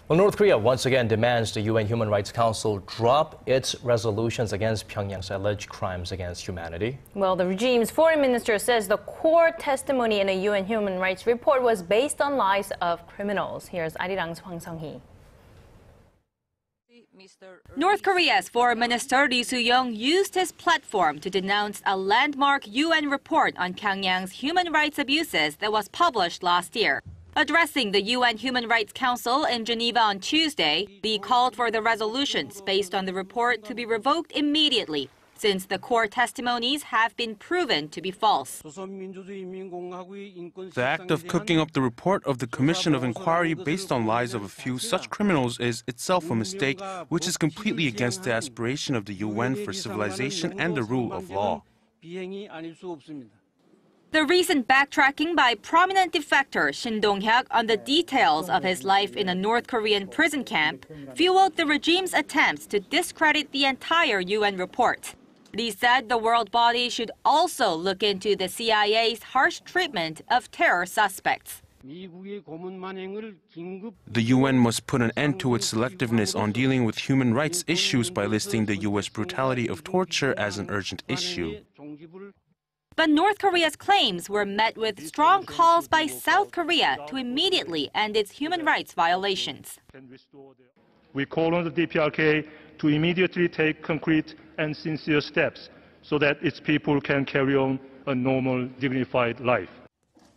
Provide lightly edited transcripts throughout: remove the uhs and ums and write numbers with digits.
Well, North Korea once again demands the UN Human Rights Council drop its resolutions against Pyongyang's alleged crimes against humanity. Well, the regime's foreign minister says the core testimony in a UN human rights report was based on lies of criminals. Here's Arirang's Sung-hee. North Korea's Foreign Minister Ri Su-yong used his platform to denounce a landmark UN report on Pyongyang's human rights abuses that was published last year. Addressing the UN Human Rights Council in Geneva on Tuesday, Lee called for the resolutions based on the report to be revoked immediately, since the core testimonies have been proven to be false. The act of cooking up the report of the Commission of Inquiry based on lies of a few such criminals is itself a mistake, which is completely against the aspiration of the UN for civilization and the rule of law. The recent backtracking by prominent defector Shin Dong-hyuk on the details of his life in a North Korean prison camp fueled the regime's attempts to discredit the entire UN report. Lee said the world body should also look into the CIA's harsh treatment of terror suspects. The UN must put an end to its selectiveness on dealing with human rights issues by listing the US brutality of torture as an urgent issue. But North Korea's claims were met with strong calls by South Korea to immediately end its human rights violations. We call on the DPRK to immediately take concrete and sincere steps so that its people can carry on a normal, dignified life.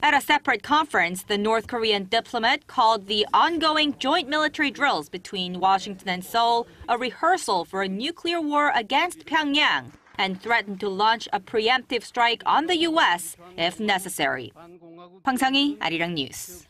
At a separate conference, the North Korean diplomat called the ongoing joint military drills between Washington and Seoul a rehearsal for a nuclear war against Pyongyang, and threatened to launch a preemptive strike on the U.S. if necessary. Hwang Arirang News.